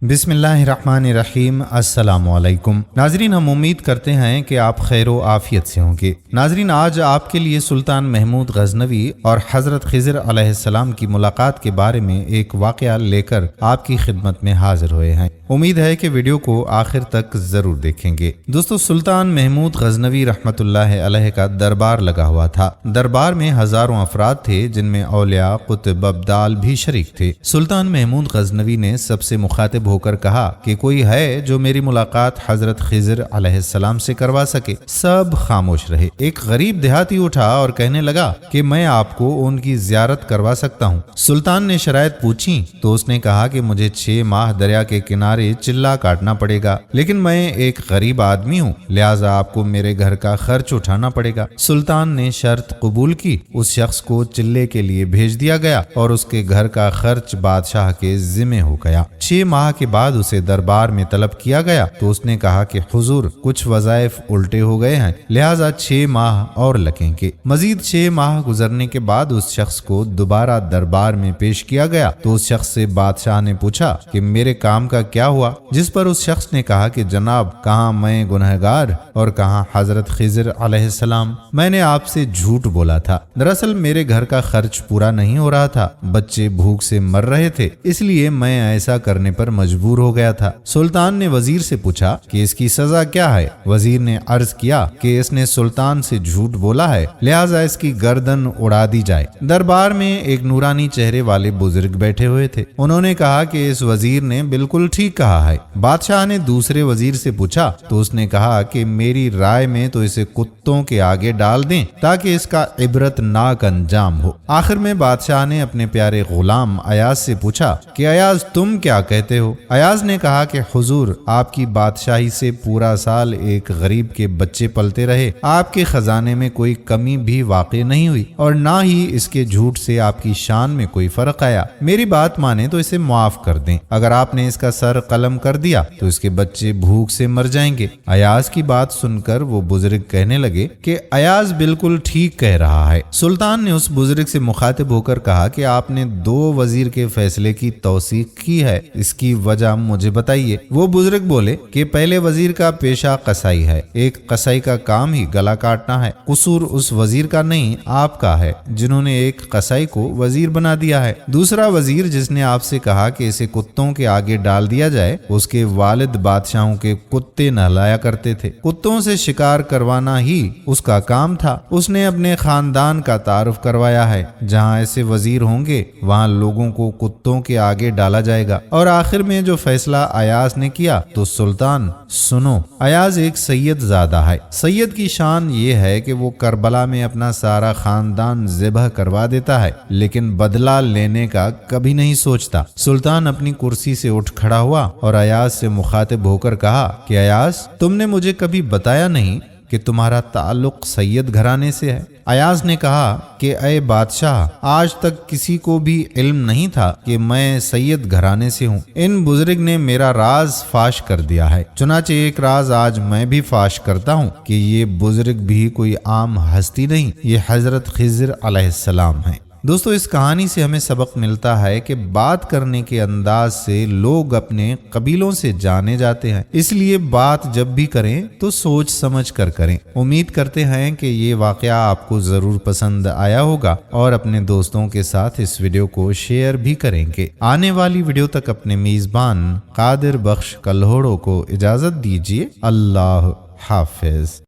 बिस्मिल्लाहिर्रहमानिर्रहीम। अस्सलामु अलैकुम। नाजरीन, हम उम्मीद करते हैं कि आप खैर व आफियत से होंगे। नाजरीन, आज आपके लिए सुल्तान महमूद गजनवी और हज़रत खिज़र अलैहिस्सलाम की मुलाकात के बारे में एक वाक़या लेकर आपकी खिदमत में हाजिर हुए हैं। उम्मीद है कि वीडियो को आखिर तक ज़रूर देखेंगे। दोस्तों, सुल्तान महमूद गजनवी रहमतुल्लाह अलैह का दरबार लगा हुआ था। दरबार में हज़ारों अफराद थे, जिनमें औलिया, कुतुब, अब्दाल भी शरीक थे। सुल्तान महमूद गजनवी ने सबसे मुखातिब होकर कहा कि कोई है जो मेरी मुलाकात हजरत खिज़र अलैहिस्सलाम से करवा सके। सब खामोश रहे। एक गरीब देहाती उठा और कहने लगा कि मैं आपको उनकी ज़ियारत करवा सकता हूँ। सुल्तान ने शराइत पूछी तो उसने कहा कि मुझे 6 माह दरिया के किनारे चिल्ला काटना पड़ेगा, लेकिन मैं एक गरीब आदमी हूँ, लिहाजा आपको मेरे घर का खर्च उठाना पड़ेगा। सुल्तान ने शर्त कबूल की। उस शख्स को चिल्ले के लिए भेज दिया गया और उसके घर का खर्च बादशाह के जिम्मे हो गया। 6 माह के बाद उसे दरबार में तलब किया गया तो उसने कहा कि हुजूर, कुछ वज़ाइफ उल्टे हो गए हैं, लिहाजा 6 माह और लगेंगे। मजीद 6 माह गुजरने के बाद उस शख्स को दोबारा दरबार में पेश किया गया तो उस शख्स से बादशाह ने पूछा कि मेरे काम का क्या हुआ, जिस पर उस शख्स ने कहा कि जनाब, कहाँ मैं गुनहगार और कहाँ हजरत खिज़र अलैहिस्सलाम। मैंने आपसे झूठ बोला था। दरअसल मेरे घर का खर्च पूरा नहीं हो रहा था, बच्चे भूख से मर रहे थे, इसलिए मैं ऐसा करने पर मजबूर हो गया था। सुल्तान ने वजीर से पूछा कि इसकी सजा क्या है। वजीर ने अर्ज किया कि इसने सुल्तान से झूठ बोला है, लिहाजा इसकी गर्दन उड़ा दी जाए। दरबार में एक नूरानी चेहरे वाले बुजुर्ग बैठे हुए थे। उन्होंने कहा कि इस वजीर ने बिल्कुल ठीक कहा है। बादशाह ने दूसरे वजीर से पूछा तो उसने कहा कि मेरी राय में तो इसे कुत्तों के आगे डाल दें ताकि इसका इबरतनाक अंजाम हो। आखिर में बादशाह ने अपने प्यारे गुलाम अयाज से पूछा कि अयाज, तुम क्या कहते हो। अयाज ने कहा कि हुजूर, आपकी बादशाही से पूरा साल एक गरीब के बच्चे पलते रहे, आपके खजाने में कोई कमी भी वाक़ई नहीं हुई और ना ही इसके झूठ से आपकी शान में कोई फर्क आया। मेरी बात माने तो इसे माफ कर दें। अगर आपने इसका सर कलम कर दिया तो इसके बच्चे भूख से मर जाएंगे। अयाज की बात सुनकर वो बुजुर्ग कहने लगे कि अयाज बिल्कुल ठीक कह रहा है। सुल्तान ने उस बुजुर्ग से मुखातिब होकर कहा कि आपने 2 वजीर के फैसले की तौसीक की है, इसकी वजह मुझे बताइए। वो बुजुर्ग बोले कि पहले वजीर का पेशा कसाई है, एक कसाई का काम ही गला काटना है। कसूर उस वजीर का नहीं, आपका है, जिन्होंने एक कसाई को वजीर बना दिया है। दूसरा वजीर जिसने आपसे कहा कि इसे कुत्तों के आगे डाल दिया जाए, उसके वालिद बादशाहों के कुत्ते नहलाया करते थे। कुत्तों से शिकार करवाना ही उसका काम था। उसने अपने खानदान का तारुफ करवाया है। जहाँ ऐसे वजीर होंगे वहाँ लोगों को कुत्तों के आगे डाला जाएगा। और आखिर में जो फैसला अयाज ने किया तो सुल्तान सुनो, अयाज एक सैयद ज़ादा है। सैयद की शान ये है कि वो करबला में अपना सारा खानदान ज़िबह करवा देता है, लेकिन बदला लेने का कभी नहीं सोचता। सुल्तान अपनी कुर्सी से उठ खड़ा हुआ और अयाज से मुखातिब होकर कहा कि अयाज, तुमने मुझे कभी बताया नहीं कि तुम्हारा ताल्लुक सैयद घराने से है। अयाज ने कहा कि ऐ बादशाह, आज तक किसी को भी इल्म नहीं था कि मैं सैयद घराने से हूँ। इन बुजुर्ग ने मेरा राज फाश कर दिया है, चुनाचे एक राज आज मैं भी फाश करता हूँ कि ये बुजुर्ग भी कोई आम हस्ती नहीं, ये हजरत खिज़र अलैहिस्सलाम है। दोस्तों, इस कहानी से हमें सबक मिलता है कि बात करने के अंदाज से लोग अपने कबीलों से जाने जाते हैं, इसलिए बात जब भी करें तो सोच समझ कर करें। उम्मीद करते हैं कि ये वाकया आपको जरूर पसंद आया होगा और अपने दोस्तों के साथ इस वीडियो को शेयर भी करेंगे। आने वाली वीडियो तक अपने मेजबान कादिर बख्श कल्होड़ो को इजाजत दीजिए। अल्लाह हाफिज।